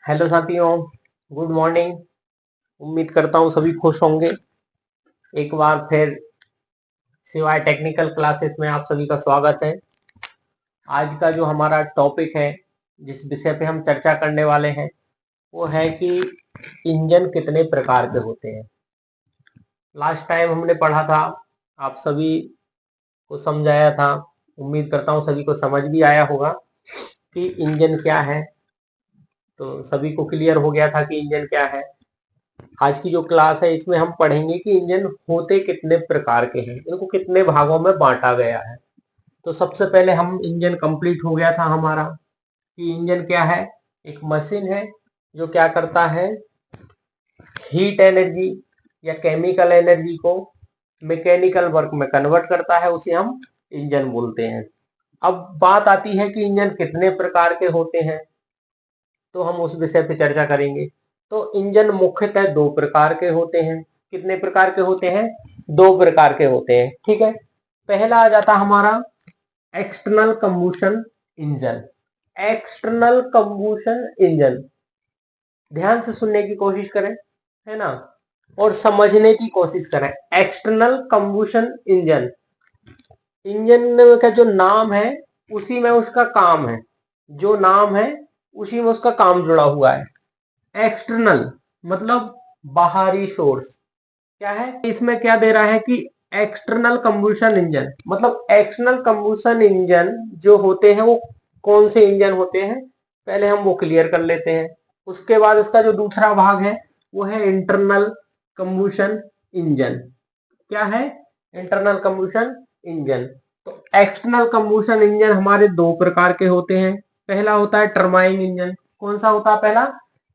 Hello साथियों, good morning. उम्मीद करता हूँ सभी खुश होंगे। एक बार फिर सिवाय टेक्निकल क्लासेस में आप सभी का स्वागत है। आज का जो हमारा टॉपिक है, जिस विषय पे हम चर्चा करने वाले हैं, वो है कि इंजन कितने प्रकार के होते हैं। लास्ट टाइम हमने पढ़ा था, आप सभी को समझाया था। उम्मीद करता हूँ सभी को समझ भी आया होगा कि इंजन क्या है। तो सभी को क्लियर हो गया था कि इंजन क्या है। आज की जो क्लास है इसमें हम पढ़ेंगे कि इंजन होते कितने प्रकार के हैं, इनको कितने भागों में बांटा गया है। तो सबसे पहले हम इंजन कंप्लीट हो गया था हमारा कि इंजन क्या है। एक मशीन है जो क्या करता है, हीट एनर्जी या केमिकल एनर्जी को मैकेनिकल वर्क में कन्वर्ट करता है, उसे हम इंजन बोलते हैं। अब बात आती है कि इंजन कितने प्रकार के होते हैं, तो हम उस विषय पे चर्चा करेंगे। तो इंजन मुख्यतः दो प्रकार के होते हैं। कितने प्रकार के होते हैं? दो प्रकार के होते हैं, ठीक है। पहला आ जाता हमारा external combustion engine. External combustion engine, ध्यान से सुनने की कोशिश करें, है ना, और समझने की कोशिश करें। एक्सटर्नल कंबूशन इंजन, इंजन का जो नाम है उसी में उसका काम है, जो नाम है उसी में उसका काम जुड़ा हुआ है। एक्सटर्नल मतलब बाहरी सोर्स। क्या है इसमें, क्या दे रहा है कि एक्सटर्नल कंबूशन इंजन मतलब एक्सटर्नल कंबूशन इंजन जो होते हैं वो कौन से इंजन होते हैं, पहले हम वो क्लियर कर लेते हैं। उसके बाद इसका जो दूसरा भाग है वो है इंटरनल कंबूशन इंजन। क्या है? Internal combustion engine. तो एक्सटर्नल कंबूशन इंजन हमारे दो प्रकार के होते हैं। पहला होता है टरबाइन इंजन। कौन सा होता है पहला?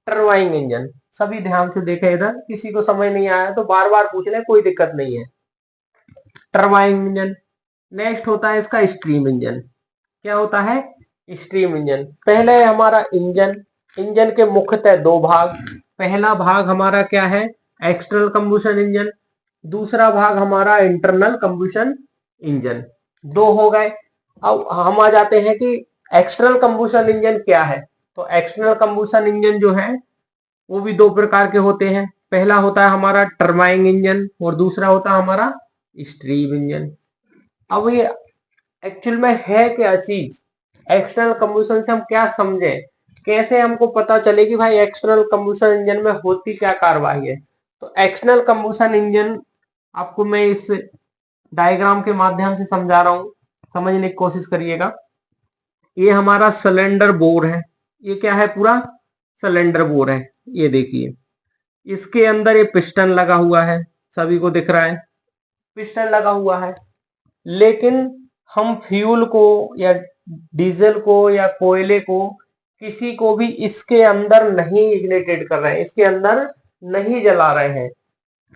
Turbine engine. सभी ध्यान से देखें, इधर किसी को समझ नहीं आया तो बार बार पूछ ले, कोई दिक्कत नहीं है। Turbine engine. नेक्स्ट होता है इसका स्ट्रीम इंजन। क्या होता है? Stream engine. पहले है हमारा इंजन। इंजन के मुख्यतः दो भाग। पहला भाग हमारा क्या है? External combustion engine. दूसरा भाग हमारा इंटरनल कंबूशन इंजन। दो हो गए। अब हम आ जाते हैं कि एक्सटर्नल कंबूशन इंजन क्या है। तो एक्सटर्नल कंबूशन इंजन जो है वो भी दो प्रकार के होते हैं। पहला होता है हमारा टरबाइन इंजन और दूसरा होता है हमारा स्ट्रीम इंजन। अब ये एक्चुअल में है क्या चीज, एक्सटर्नल कंबूशन से हम क्या समझे, कैसे हमको पता चले कि भाई एक्सटर्नल कंबूशन इंजन में होती क्या कार्रवाई है। तो एक्सटर्नल कंबूशन इंजन आपको मैं इस डायग्राम के माध्यम से समझा रहा हूं, समझने की कोशिश करिएगा। ये हमारा सिलेंडर बोर है। ये क्या है? पूरा सिलेंडर बोर है। ये देखिए, इसके अंदर ये पिस्टन लगा हुआ है, सभी को दिख रहा है, पिस्टन लगा हुआ है। लेकिन हम फ्यूल को या डीजल को या कोयले को किसी को भी इसके अंदर नहीं इग्निटेड कर रहे हैं, इसके अंदर नहीं जला रहे हैं।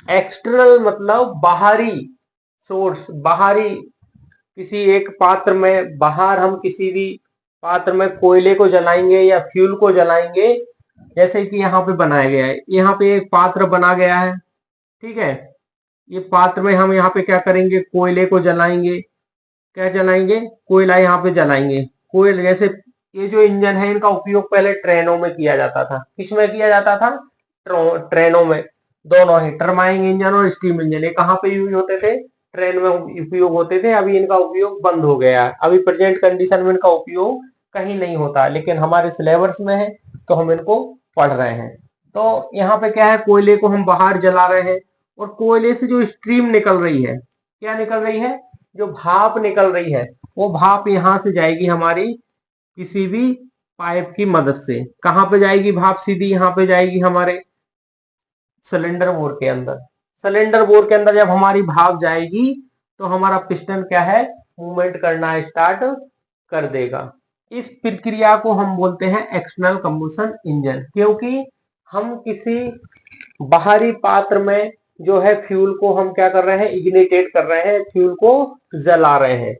एक्सटर्नल मतलब बाहरी सोर्स, बाहरी किसी एक पात्र में, बाहर हम किसी भी पात्र में कोयले को जलाएंगे या फ्यूल को जलाएंगे। जैसे कि यहाँ पे बनाया गया है, यहाँ पे एक पात्र बना गया है, ठीक है। ये पात्र में हम यहाँ पे क्या करेंगे? कोयले को जलाएंगे। क्या जलाएंगे? कोयला यहाँ पे जलाएंगे। कोयले जैसे ये जो इंजन है इनका उपयोग पहले ट्रेनों में किया जाता था। किसमें किया जाता था? ट्रेनों में। दोनों ही टरबाइन इंजन और स्टीम इंजन, ये कहाँ पे यूज होते थे? ट्रेन में उपयोग होते थे। अभी इनका उपयोग बंद हो गया है, अभी प्रेजेंट कंडीशन में इनका उपयोग कहीं नहीं होता, लेकिन हमारे सिलेबस में है तो हम इनको पढ़ रहे हैं। तो यहाँ पे क्या है, कोयले को हम बाहर जला रहे हैं और कोयले से जो स्ट्रीम निकल रही है, क्या निकल रही है? जो भाप निकल रही है, वो भाप यहां से जाएगी हमारी किसी भी पाइप की मदद से। कहां पे जाएगी भाप? सीधी यहाँ पे जाएगी हमारे सिलेंडर बोर के अंदर। सिलेंडर बोर के अंदर जब हमारी भाप जाएगी तो हमारा पिस्टन क्या है? मूवमेंट करना स्टार्ट कर देगा। इस प्रक्रिया को हम बोलते हैं एक्सटर्नल कंबशन इंजन, क्योंकि हम किसी बाहरी पात्र में जो है फ्यूल को हम क्या कर रहे हैं? इग्निटेट कर रहे हैं, फ्यूल को जला रहे हैं,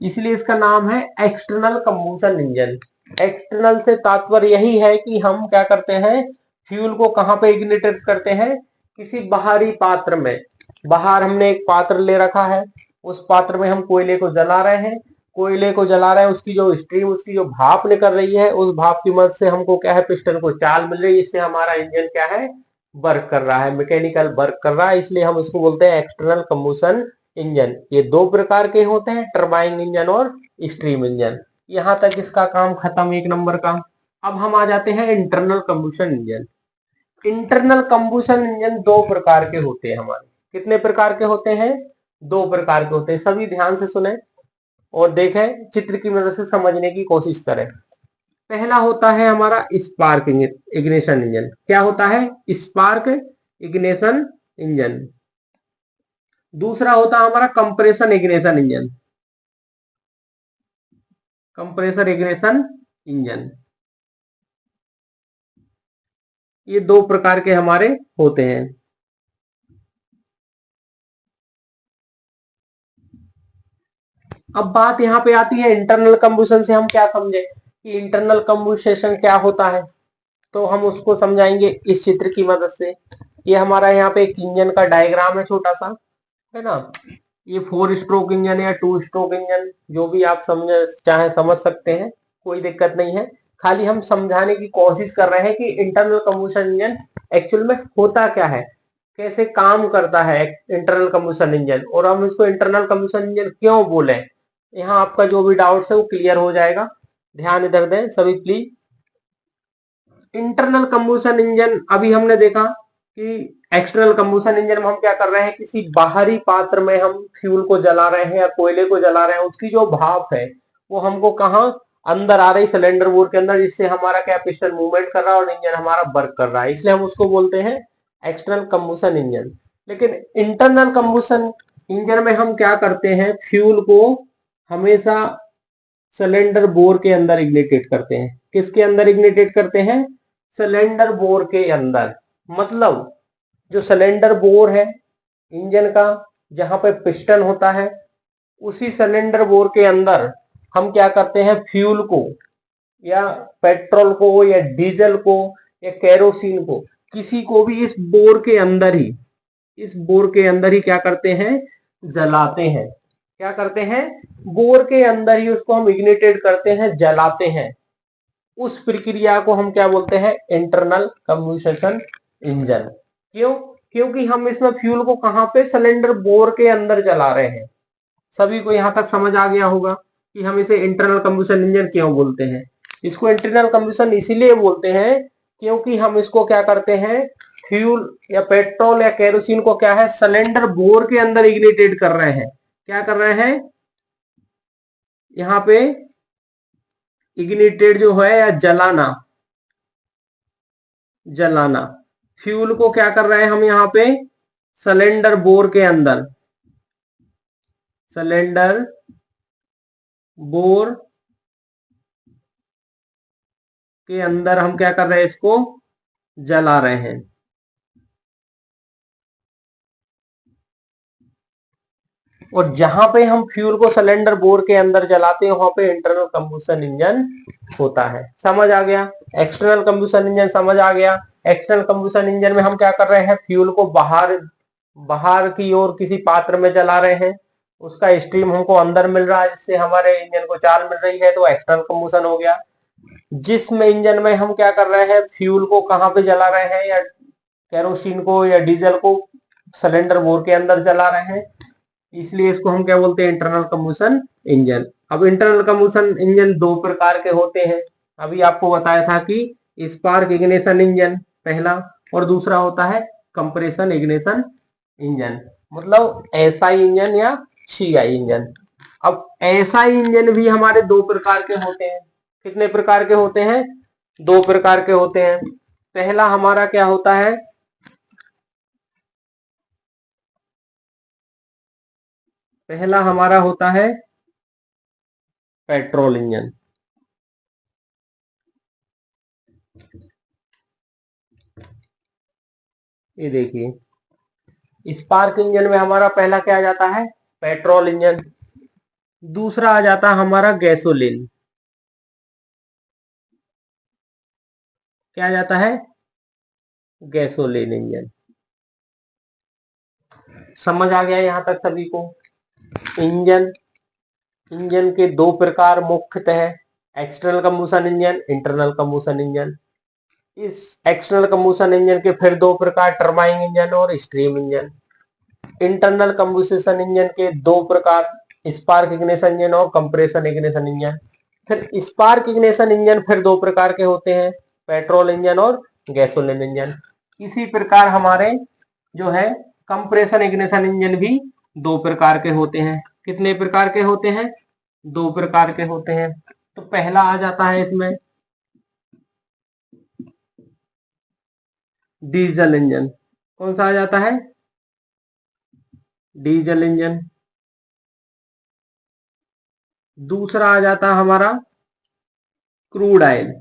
इसलिए इसका नाम है एक्सटर्नल कंबशन इंजन। एक्सटर्नल से तात्पर्य यही है कि हम क्या करते हैं? फ्यूल को कहां पे इग्निटेट करते हैं? किसी बाहरी पात्र में। बाहर हमने एक पात्र ले रखा है, उस पात्र में हम कोयले को जला रहे हैं कोयले को जला रहे हैं, उसकी जो स्ट्रीम, उसकी जो भाप निकल रही है, उस भाप की मदद से हमको क्या है, पिस्टन को चाल मिल रही है, इससे हमारा इंजन क्या है, वर्क कर रहा है, मैकेनिकल वर्क कर रहा है, इसलिए हम इसको बोलते हैं एक्सटर्नल कंबशन इंजन। ये दो प्रकार के होते हैं, टरबाइन इंजन और स्ट्रीम इंजन। यहां तक इसका काम खत्म, एक नंबर का। अब हम आ जाते हैं internal combustion engine. Internal combustion engine दो प्रकार के होते हैं हमारे। कितने प्रकार के होते हैं? दो प्रकार के होते हैं। सभी ध्यान से सुने और देखें, चित्र की मदद से समझने की कोशिश करें। पहला होता है हमारा स्पार्क इग्निशन इंजन। क्या होता है? Spark ignition engine. दूसरा होता है हमारा compression ignition engine. Compressor ignition engine. ये दो प्रकार के हमारे होते हैं। अब बात यहाँ पे आती है इंटरनल कंबशन से हम क्या समझे कि इंटरनल कंबशन क्या होता है, तो हम उसको समझाएंगे इस चित्र की मदद से। ये हमारा यहाँ पे एक इंजन का डायग्राम है, छोटा सा, है ना। ये 4 स्ट्रोक इंजन या 2 स्ट्रोक इंजन, जो भी आप चाहे समझ सकते हैं, कोई दिक्कत नहीं है। खाली हम समझाने की कोशिश कर रहे हैं कि इंटरनल कंबशन इंजन एक्चुअल में होता क्या है, कैसे काम करता है इंटरनल कंबशन इंजन, और हम इसको इंटरनल कंबशन इंजन क्यों बोले। यहाँ आपका जो भी डाउट्स है वो क्लियर हो जाएगा। ध्यान इधर दें सभी प्लीज। इंटरनल कंबशन इंजन अभी हमने देखा कि एक्सटर्नल कंबशन इंजन में हम क्या कर रहे हैं, किसी बाहरी पात्र में हम फ्यूल को जला रहे हैं या कोयले को जला रहे हैं, उसकी जो भाप है वो हमको कहाँ, अंदर आ रही सिलेंडर बोर के अंदर, जिससे हमारा क्या, पिस्टन मूवमेंट कर रहा है और इंजन हमारा वर्क कर रहा है, इसलिए हम उसको बोलते हैं एक्सटर्नल कंबशन इंजन। लेकिन इंटरनल कंबशन इंजन में हम क्या करते हैं, फ्यूल को हमेशा सिलेंडर बोर के अंदर इग्निटेट करते हैं। किसके अंदर इग्निटेट करते हैं? सिलेंडर बोर के अंदर। मतलब जो सिलेंडर बोर है इंजन का, जहां पे पिस्टन होता है, उसी सिलेंडर बोर के अंदर हम क्या करते हैं, फ्यूल को या पेट्रोल को या डीजल को या केरोसिन को, किसी को भी इस बोर के अंदर ही, इस बोर के अंदर ही क्या करते हैं, जलाते हैं। क्या करते हैं? बोर के अंदर ही उसको हम इग्निटेट करते हैं, जलाते हैं। उस प्रक्रिया को हम क्या बोलते हैं, इंटरनल कंबशन इंजन। क्यों? क्योंकि हम इसमें फ्यूल को कहां पे, सिलेंडर बोर के अंदर जला रहे हैं। सभी को यहां तक समझ आ गया होगा कि हम इसे इंटरनल कंबशन इंजन क्यों बोलते हैं। इसको इंटरनल कंबशन इसीलिए बोलते हैं क्योंकि हम इसको क्या करते हैं, फ्यूल या पेट्रोल या केरोसिन को क्या है, सिलेंडर बोर के अंदर इग्निटेट कर रहे हैं। क्या कर रहे हैं यहाँ पे, इग्निटेड जो है या जलाना, जलाना। फ्यूल को क्या कर रहे हैं हम यहाँ पे, सिलेंडर बोर के अंदर, सिलेंडर बोर के अंदर हम क्या कर रहे हैं, इसको जला रहे हैं। और जहां पे हम फ्यूल को सिलेंडर बोर के अंदर जलाते हैं वहां पे इंटरनल कंबशन इंजन होता है। समझ आ गया? एक्सटर्नल कंबशन इंजन समझ आ गया। एक्सटर्नल कंबशन इंजन में हम क्या कर रहे हैं, फ्यूल को बाहर बाहर की ओर किसी पात्र में जला रहे हैं, उसका स्ट्रीम हमको अंदर मिल रहा है, जिससे हमारे इंजन को चाल मिल रही है, तो एक्सटर्नल कंबशन हो गया। जिसमें इंजन में हम क्या कर रहे हैं, फ्यूल को कहां पे जला रहे हैं, या केरोसिन को या डीजल को सिलेंडर बोर के अंदर जला रहे हैं, इसलिए इसको हम क्या बोलते हैं, इंटरनल कंबशन इंजन। अब इंटरनल कंबशन इंजन दो प्रकार के होते हैं। अभी आपको बताया था कि स्पार्क इग्निशन इंजन पहला, और दूसरा होता है कंप्रेशन इग्निशन इंजन, मतलब एसआई इंजन या सीआई इंजन। अब एसआई इंजन भी हमारे दो प्रकार के होते हैं। कितने प्रकार के होते हैं? दो प्रकार के होते हैं। पहला हमारा क्या होता है, पहला हमारा होता है पेट्रोल इंजन। ये देखिए, स्पार्क इंजन में हमारा पहला क्या आ जाता है, पेट्रोल इंजन। दूसरा आ जाता है हमारा गैसोलीन। क्या आ जाता है? Gasoline engine. समझ आ गया यहां तक सभी को? इंजन इंजन के दो प्रकार मुख्यतः है, external combustion engine, internal combustion engine. इस एक्सटर्नल कंबशन इंजन के फिर दो प्रकार, टरबाइन इंजन और steam engine. Internal combustion engine के दो प्रकार, स्पार्क इग्निशन इंजन और कंप्रेशन इग्निशन इंजन। फिर स्पार्क इग्निशन इंजन फिर दो प्रकार के होते हैं, पेट्रोल इंजन और गैसोलीन इंजन। इसी प्रकार हमारे जो है कंप्रेशन इग्निशन इंजन भी दो प्रकार के होते हैं। कितने प्रकार के होते हैं? दो प्रकार के होते हैं। तो पहला आ जाता है इसमें डीजल इंजन। कौन सा आ जाता है? Diesel engine. दूसरा आ जाता है हमारा crude oil,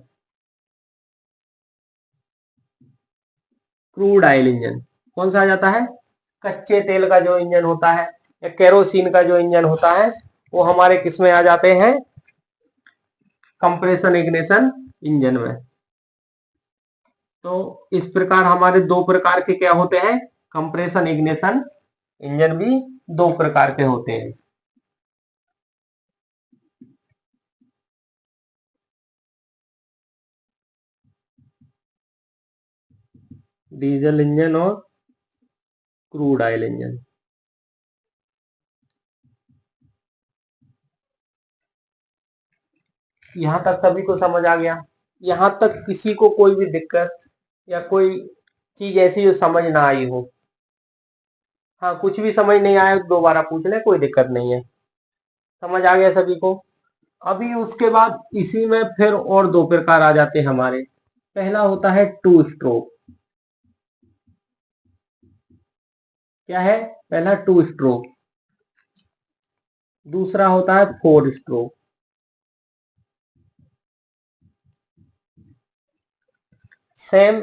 crude oil engine. कौन सा आ जाता है? कच्चे तेल का जो इंजन होता है या केरोसिन का जो इंजन होता है, वो हमारे किस में आ जाते हैं? कंप्रेशन इग्निशन इंजन में। तो इस प्रकार हमारे दो प्रकार के क्या होते हैं? कंप्रेशन इग्निशन इंजन भी दो प्रकार के होते हैं। डीजल इंजन और क्रूड ऑयल इंजन। यहां तक सभी को समझ आ गया? यहां तक किसी को कोई भी दिक्कत या कोई चीज ऐसी जो समझ ना आई हो? हाँ, कुछ भी समझ नहीं आया दोबारा पूछ ले, कोई दिक्कत नहीं है। समझ आ गया सभी को? अभी उसके बाद इसी में फिर और दो प्रकार आ जाते हैं हमारे। पहला होता है टू स्ट्रोक। क्या है? पहला टू स्ट्रोक। दूसरा होता है four stroke. Same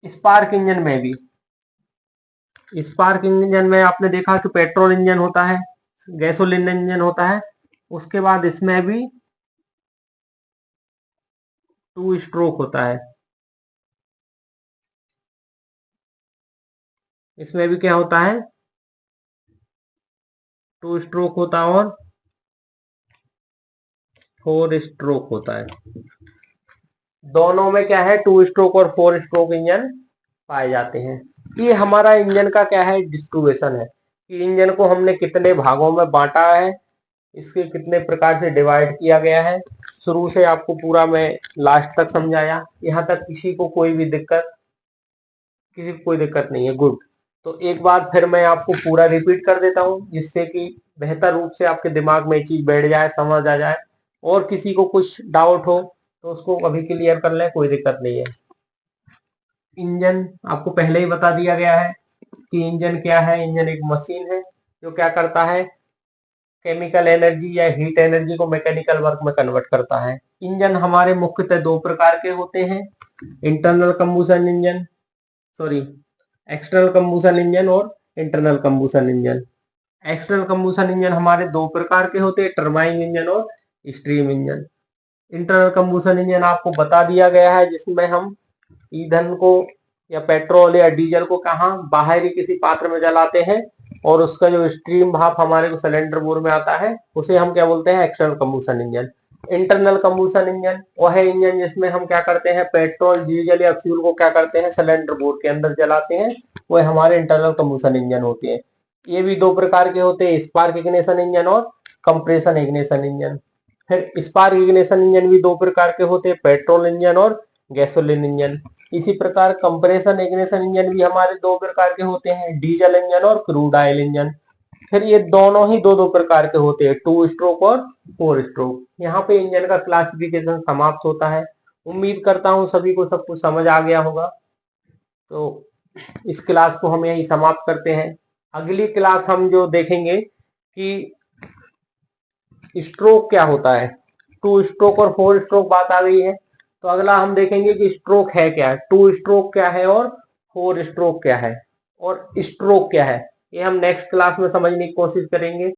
spark engine में भी, स्पार्क इंजन में आपने देखा कि पेट्रोल इंजन होता है, गैसोलीन इंजन होता है, उसके बाद इसमें भी टू स्ट्रोक होता है। इसमें भी क्या होता है? टू स्ट्रोक होता है और फोर स्ट्रोक होता है। दोनों में क्या है? टू स्ट्रोक और फोर स्ट्रोक इंजन पाए जाते हैं। ये हमारा इंजन का क्या है? डिस्ट्रीब्यूशन है कि इंजन को हमने कितने भागों में बांटा है, इसके कितने प्रकार से डिवाइड किया गया है। शुरू से आपको पूरा मैं लास्ट तक समझाया। यहाँ तक किसी को कोई भी दिक्कत? किसी को कोई दिक्कत नहीं है, गुड। तो एक बार फिर मैं आपको पूरा रिपीट कर देता हूँ, जिससे कि बेहतर रूप से आपके दिमाग में ये चीज बैठ जाए, समझ आ जाए। और किसी को कुछ डाउट हो तो उसको अभी क्लियर कर ले, कोई दिक्कत नहीं है। इंजन आपको पहले ही बता दिया गया है कि इंजन क्या है। इंजन एक मशीन है जो क्या करता है? केमिकल एनर्जी या हीट एनर्जी को मैकेनिकल वर्क में कन्वर्ट करता है। इंजन हमारे मुख्यतः दो प्रकार के होते हैं, internal combustion engine, sorry external combustion engine और internal combustion engine. External combustion engine हमारे दो प्रकार के होते हैं, टरबाइन इंजन और steam engine. Internal combustion engine आपको बता दिया गया है, जिसमें हम ईंधन को या पेट्रोल या डीजल को कहाँ बाहरी किसी पात्र में जलाते हैं, और उसका जो स्ट्रीम भाप हमारे को सिलेंडर बोर में आता है, उसे हम क्या बोलते हैं? External combustion engine. Internal combustion engine वह है इंजन जिसमें हम क्या करते हैं? पेट्रोल डीजल या फ्यूल को क्या करते हैं? सिलेंडर बोर के अंदर जलाते हैं, वह हमारे इंटरनल कंबशन इंजन होते हैं। ये भी दो प्रकार के होते हैं, स्पार्क इग्निशन इंजन और कंप्रेशन इग्निशन इंजन। फिर स्पार्क इग्निशन इंजन भी दो प्रकार के होते हैं, पेट्रोल इंजन और गैसोलीन इंजन। इसी प्रकार कंप्रेशन इग्निशन इंजन भी हमारे दो प्रकार के होते हैं, डीजल इंजन और क्रूड ऑयल इंजन। फिर ये दोनों ही दो दो प्रकार के होते हैं, टू स्ट्रोक और फोर स्ट्रोक। यहाँ पे इंजन का क्लासिफिकेशन समाप्त होता है। उम्मीद करता हूँ सभी को सब कुछ समझ आ गया होगा। तो इस क्लास को हम यही समाप्त करते हैं। अगली क्लास हम जो देखेंगे कि स्ट्रोक क्या होता है। टू स्ट्रोक और फोर स्ट्रोक बात आ गई है, तो अगला हम देखेंगे कि स्ट्रोक है क्या है, टू स्ट्रोक क्या है और फोर स्ट्रोक क्या है, और स्ट्रोक क्या है। ये हम नेक्स्ट क्लास में समझने की कोशिश करेंगे।